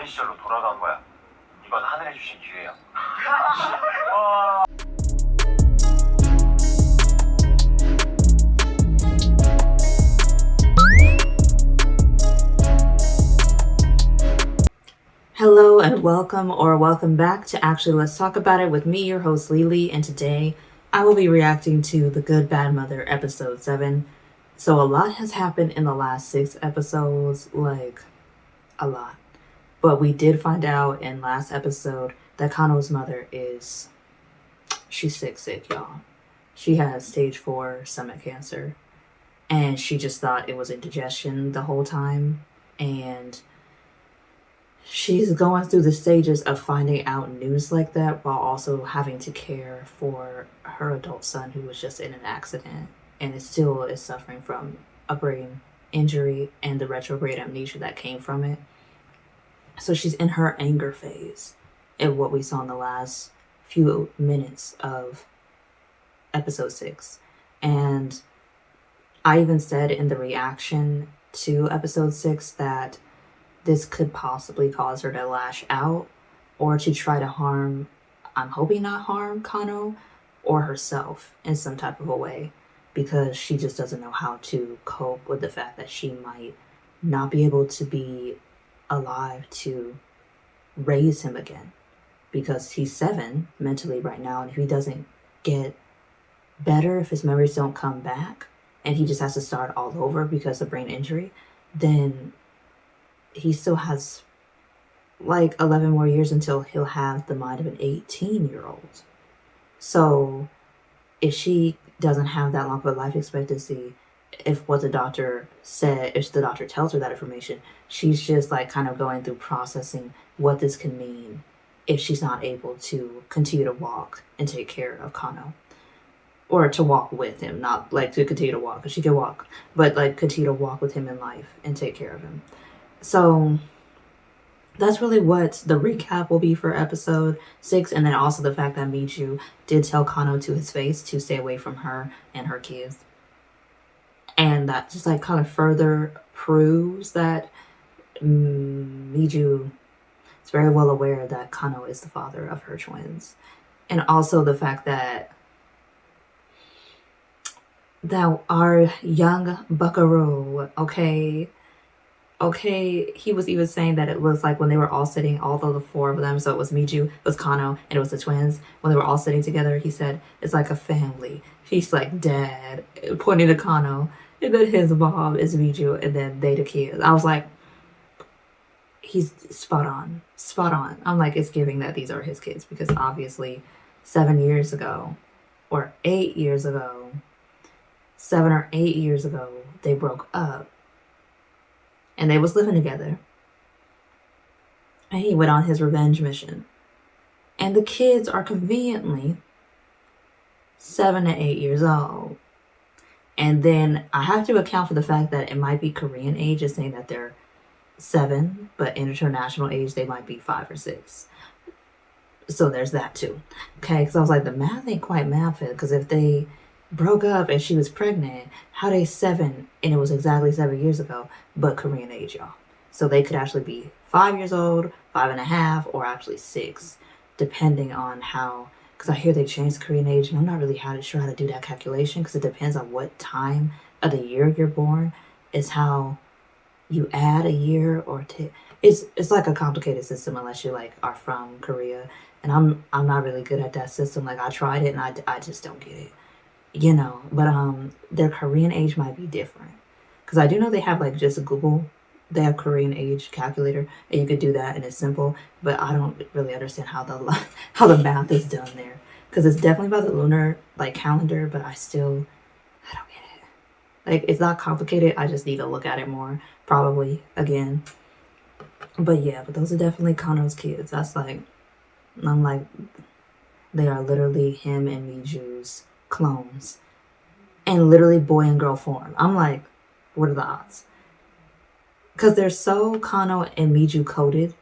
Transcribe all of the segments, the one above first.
시절로 돌아간 거야. 이건 하늘이 주신 기회야. Hello and welcome back to Actually Let's Talk About It with me, your host Lily, and today I will be reacting to The Good Bad Mother episode 7. So a lot has happened in the last 6 episodes, like a lot. But we did find out in last episode that Kang-Ho's mother she's sick, y'all. She has stage 4 stomach cancer, and she just thought it was indigestion the whole time, and she's going through the stages of finding out news like that while also having to care for her adult son who was just in an accident and is suffering from a brain injury and the retrograde amnesia that came from it. So she's in her anger phase in what we saw in the last few minutes of episode 6. And I even said in the reaction to episode 6 that this could possibly cause her to lash out or to try to harm, I'm hoping not harm, Kang-Ho or herself in some type of a way, because she just doesn't know how to cope with the fact that she might not be able to be alive to raise him again, because he's 7 mentally right now, and if he doesn't get better, if his memories don't come back and he just has to start all over because of brain injury, then he still has like 11 more years until he'll have the mind of an 18-year-old. So if she doesn't have that long of a life expectancy, if the doctor tells her that information, she's just like kind of going through processing what this can mean if she's not able to continue to walk and take care of Kang-Ho. Or to walk with him, not like to continue to walk, because she can walk, but like continue to walk with him in life and take care of him. So that's really what the recap will be for episode 6. And then also the fact that Mi-Joo did tell Kang-Ho to his face to stay away from her and her kids. And that just like kind of further proves that Mi-Joo is very well aware that Kang-Ho is the father of her twins. And also the fact that our young buckaroo, okay, he was even saying that it was like when they were all sitting, all of the 4 of them, so it was Mi-Joo, it was Kang-Ho, and it was the twins, when they were all sitting together, he said, it's like a family. He's like, Dad, pointing to Kang-Ho, and then his mom is Mi-Joo, and then they the kids. I was like, he's spot on. I'm like, it's giving that these are his kids, because obviously 7 years ago, or 8 years ago, 7 or 8 years ago, they broke up. And they was living together. And he went on his revenge mission. And the kids are conveniently 7 to 8 years old. And then I have to account for the fact that it might be Korean age, is saying that they're 7, but international age, they might be 5 or 6. So there's that too. Okay, because I was like, the math ain't quite math, because if they broke up and she was pregnant, how they 7, and it was exactly 7 years ago, but Korean age, y'all. So they could actually be 5 years old, 5.5, or actually 6, depending on how, because I hear they changed the Korean age, and I'm not really sure how to do that calculation, because it depends on what time of the year you're born, is how you add a year or it's like a complicated system unless you like are from Korea, and I'm not really good at that system. Like I tried it and I just don't get it. You know, but their Korean age might be different, because I do know they have like just Google, they have Korean age calculator, and you could do that and it's simple, but I don't really understand how the math is done there, because it's definitely about the lunar like calendar, but I don't get it. Like, it's not complicated, I just need to look at it more probably again. But yeah, but those are definitely Kang-Ho's kids. That's like, I'm like, they are literally him and Mi-Joo's clones, and literally boy and girl form. I'm like, what are the odds? Because they're so Kang-Ho and Mi-Joo coded,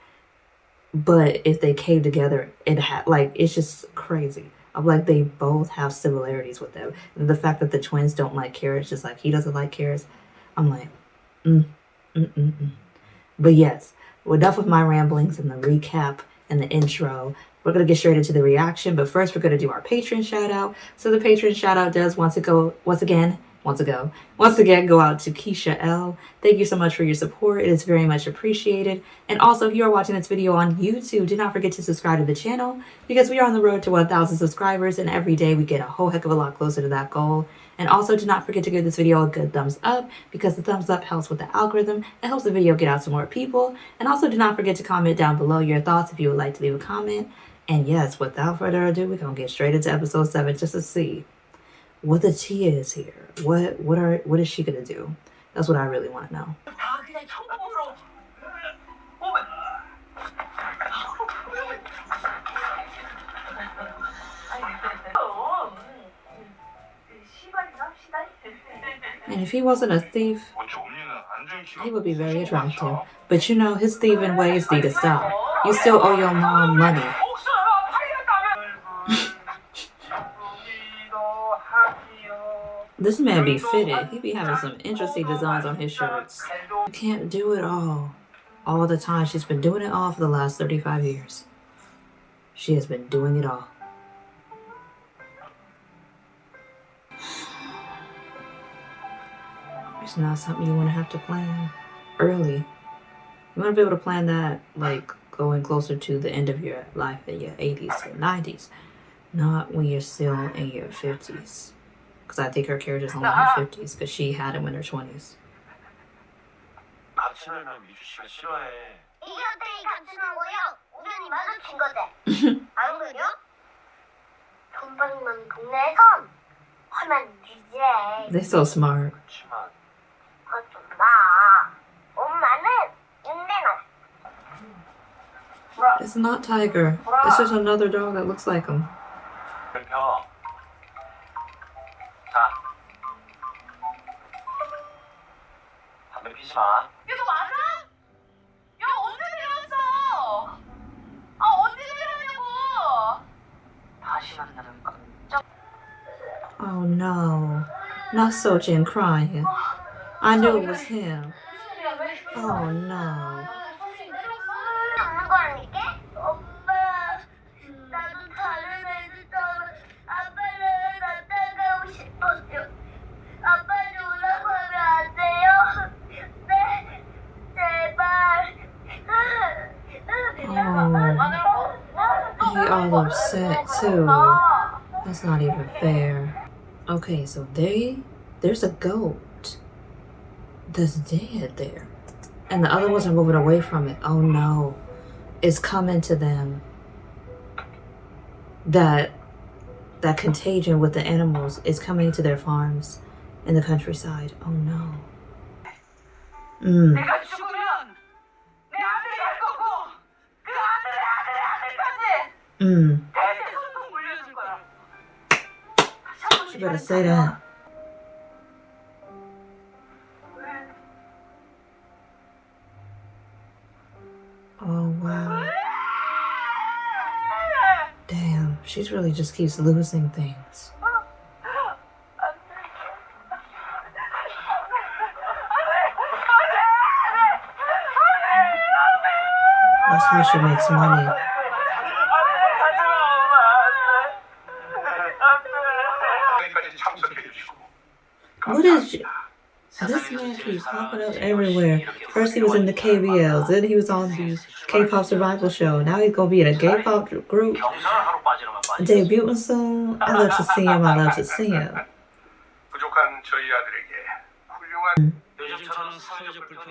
but if they came together, it's just crazy. I'm like, they both have similarities with them. And the fact that the twins don't like carrots, just like he doesn't like carrots, I'm like, But yes, Well, enough with my ramblings and the recap and the intro. We're going to get straight into the reaction, but first we're going to do our Patron shout out. So the Patron shout out does once again go out to Keisha L. Thank you so much for your support. It is very much appreciated. And also, if you are watching this video on YouTube, do not forget to subscribe to the channel because we are on the road to 1,000 subscribers, and every day we get a whole heck of a lot closer to that goal. And also, do not forget to give this video a good thumbs up because the thumbs up helps with the algorithm. It helps the video get out to more people. And also, do not forget to comment down below your thoughts if you would like to leave a comment. And yes, without further ado, we're going to get straight into episode 7 just to see what the tea is here. What is she going to do? That's what I really want to know. And if he wasn't a thief, he would be very attractive. But you know, his thieving ways need to stop. You still owe your mom money. This man be fitted. He be having some interesting designs on his shirts. You can't do it all the time. She's been doing it all for the last 35 years. She has been doing it all. It's not something you want to have to plan early. You want to be able to plan that like going closer to the end of your life in your 80s or 90s, not when you're still in your 50s. Because I think her character's only in her 50s because she had him in her 20s. They're so smart. It's not Tiger. It's just another dog that looks like him. Oh no, not Sojin crying. I knew it was him. Oh no. He all upset too. That's not even fair. Okay, so there's a goat that's dead there. And the other ones are moving away from it. Oh no. It's coming to them. That contagion with the animals is coming to their farms in the countryside. Oh no. You better say that. Oh wow. Damn, she really just keeps losing things. That's how she makes money. What is you? This man keeps popping up everywhere. First he was in the KBLs, then he was on the K-pop survival show. Now he's gonna be in a K-pop group. Debuting soon. I love to see him. I love to see him.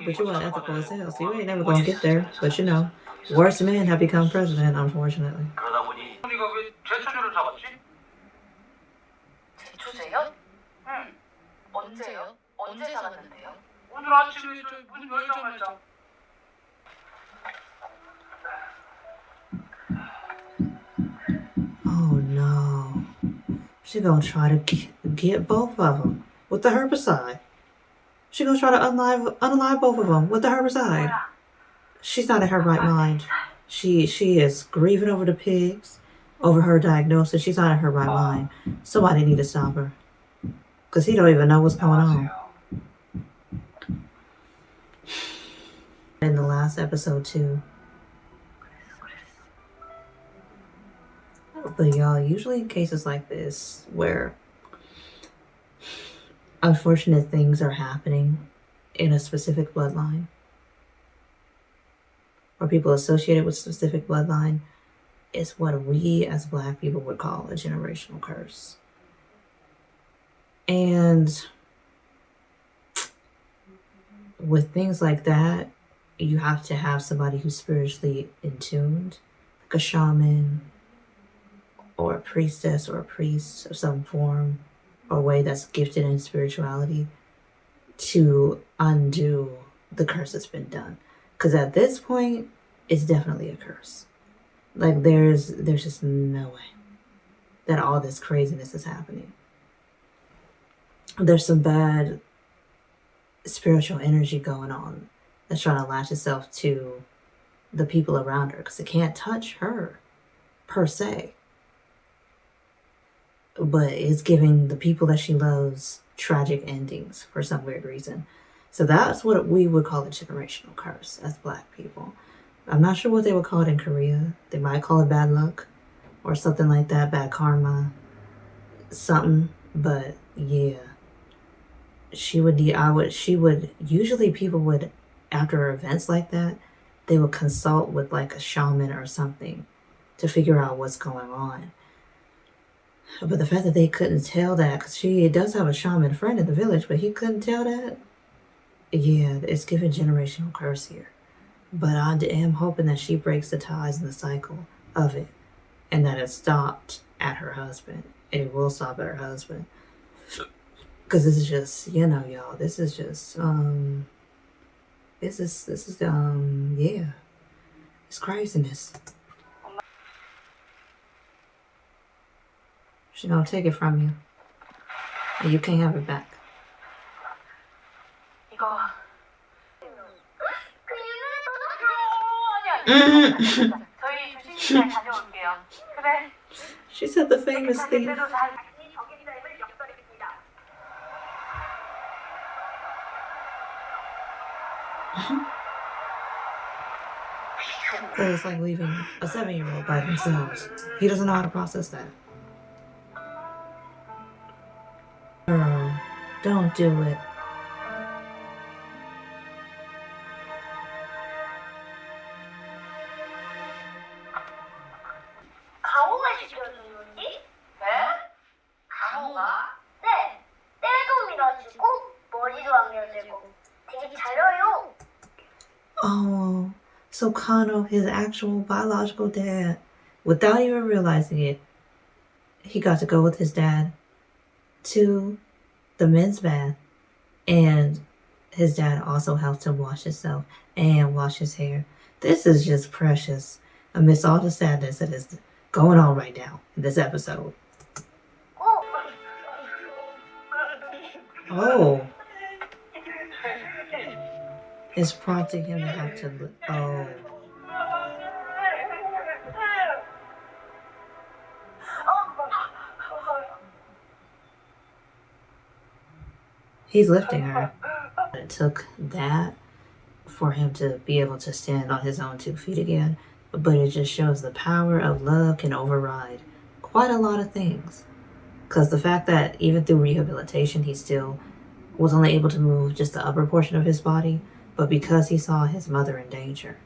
But you are ethical as hell, so you ain't never gonna get there. But you know, worst men have become president, unfortunately. 언제 사갔는데요? 오늘 아침에 문 열자마자. Oh no. She gonna try to get both of them with the herbicide. She gonna try to unalive both of them with the herbicide. She's not in her right mind. She is grieving over the pigs, over her diagnosis. She's not in her right mind. Somebody need to stop her. Because he don't even know what's going on. in the last episode too. But y'all, usually in cases like this where unfortunate things are happening in a specific bloodline, or people associated with a specific bloodline, is what we as Black people would call a generational curse. And with things like that, you have to have somebody who's spiritually in tuned, like a shaman or a priestess or a priest of some form or way that's gifted in spirituality, to undo the curse that's been done. Because at this point, it's definitely a curse. Like there's just no way that all this craziness is happening. There's some bad spiritual energy going on that's trying to latch itself to the people around her, because it can't touch her per se, but it's giving the people that she loves tragic endings for some weird reason. So that's what we would call a generational curse as Black people. I'm not sure what they would call it in Korea. They might call it bad luck or something like that, bad karma, something. But yeah, usually people would, after events like that, they would consult with like a shaman or something to figure out what's going on. But the fact that they couldn't tell that, because she does have a shaman friend in the village, but he couldn't tell that, yeah, it's giving generational curse here. But I am hoping that she breaks the ties and the cycle of it, and that it stopped at her husband. It will stop at her husband. Because this is just, y'all, this is just, yeah, it's craziness. She's gonna take it from you, and you can't have it back. 이거 저희 조심히 잘 다녀올게요. 그래. She said the famous thing. It's like leaving a 7-year-old by themselves. He doesn't know how to process that. Girl, don't do it. 강호가 시켜주는지? 네? 강호가? 네, 때도 밀어주고 머리도 안 밀어주고 되게 잘해요. Oh, so Kang-Ho, his actual biological dad, without even realizing it, he got to go with his dad to the men's bath, and his dad also helped him wash himself and wash his hair. This is just precious amidst all the sadness that is going on right now in this episode. Oh. It's prompting him to have to look. Oh. He's lifting her. It took that for him to be able to stand on his own 2 feet again. But it just shows the power of love can override quite a lot of things. Because the fact that even through rehabilitation, he still was only able to move just the upper portion of his body. But because he saw his mother in danger,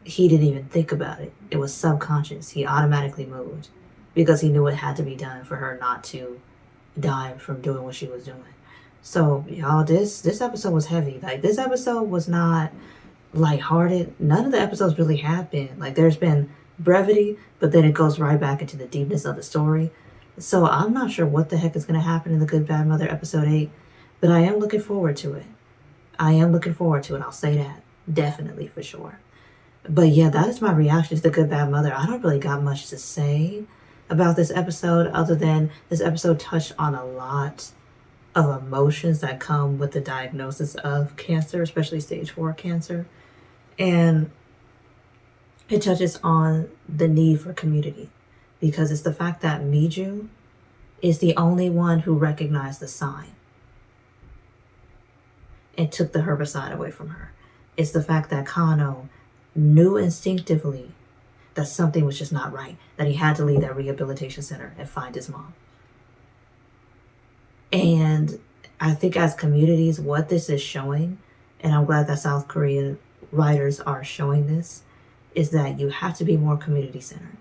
he didn't even think about it. It was subconscious. He automatically moved because he knew it had to be done for her not to die from doing what she was doing. So, y'all, this episode was heavy. Like, this episode was not lighthearted. None of the episodes really have been. Like, there's been brevity, but then it goes right back into the deepness of the story. So I'm not sure what the heck is going to happen in The Good Bad Mother episode 8, but I am looking forward to it. I'll say that. Definitely, for sure. But yeah, that is my reaction to The Good Bad Mother. I don't really got much to say about this episode other than this episode touched on a lot of emotions that come with the diagnosis of cancer, especially stage 4 cancer. And it touches on the need for community, because it's the fact that Mi-Joo is the only one who recognized the sign. and took the herbicide away from her. It's the fact that Kang-Ho knew instinctively that something was just not right, that he had to leave that rehabilitation center and find his mom. And I think as communities, what this is showing, and I'm glad that South Korean writers are showing this, is that you have to be more community-centered.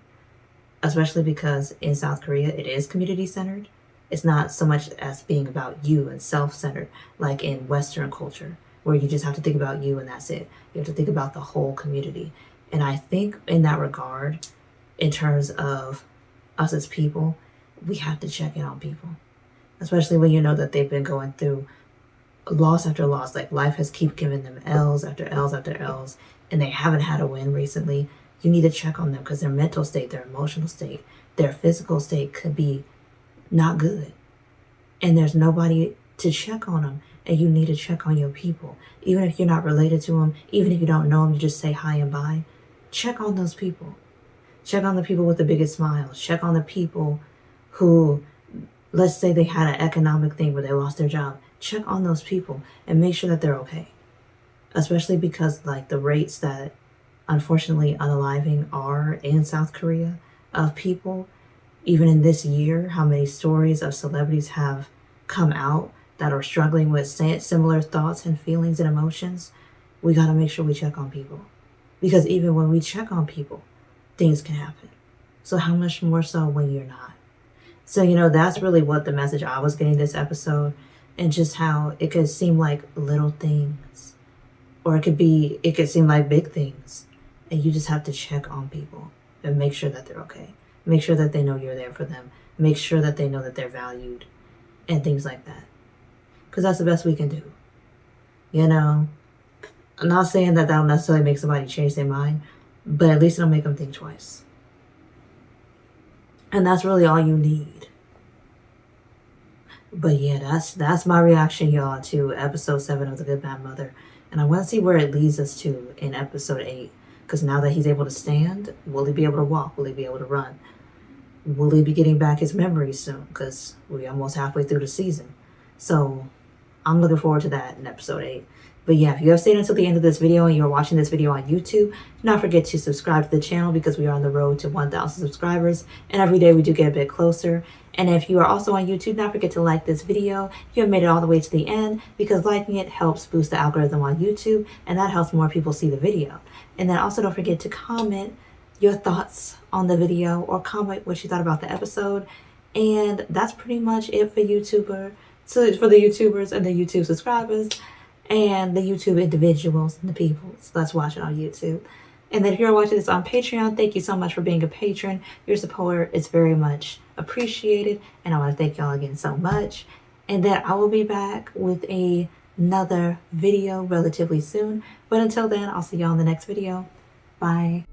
Especially because in South Korea, it is community-centered. It's not so much as being about you and self-centered, like in Western culture, where you just have to think about you and that's it. You have to think about the whole community. And I think in that regard, in terms of us as people, we have to check in on people. Especially when you know that they've been going through loss after loss. Like life has keep giving them L's after L's after L's, and they haven't had a win recently. You need to check on them because their mental state, their emotional state, their physical state could be not good. And there's nobody to check on them. And you need to check on your people. Even if you're not related to them, even if you don't know them, you just say hi and bye. Check on those people. Check on the people with the biggest smiles. Check on the people who, let's say they had an economic thing where they lost their job. Check on those people and make sure that they're okay. Especially because like the rates that unfortunately unaliving are in South Korea of people, even in this year, how many stories of celebrities have come out that are struggling with similar thoughts and feelings and emotions. We got to make sure we check on people. Because even when we check on people, things can happen. So how much more so when you're not? So, that's really what the message I was getting this episode, and just how it could seem like little things, or it could seem like big things. And you just have to check on people and make sure that they're okay. Make sure that they know you're there for them. Make sure that they know that they're valued and things like that. Because that's the best we can do. I'm not saying that that'll necessarily make somebody change their mind, but at least it'll make them think twice. And that's really all you need. But yeah, that's my reaction, y'all, to episode 7 of The Good Bad Mother. And I want to see where it leads us to in episode 8. Because now that he's able to stand, will he be able to walk? Will he be able to run? Will he be getting back his memories soon? Because we're almost halfway through the season. So I'm looking forward to that in episode 8. But yeah, if you have stayed until the end of this video and you're watching this video on YouTube, do not forget to subscribe to the channel because we are on the road to 1,000 subscribers. And every day we do get a bit closer. And if you are also on YouTube, do not forget to like this video if you have made it all the way to the end, because liking it helps boost the algorithm on YouTube, and that helps more people see the video. And then also don't forget to comment your thoughts on the video or comment what you thought about the episode. And that's pretty much it for for the YouTubers and the YouTube subscribers and the YouTube individuals and the people that's watching on YouTube. And then if you're watching this on Patreon, thank you so much for being a patron. Your support is very much appreciated, and I want to thank y'all again so much. And then I will be back with another video relatively soon. But until then, I'll see y'all in the next video. Bye.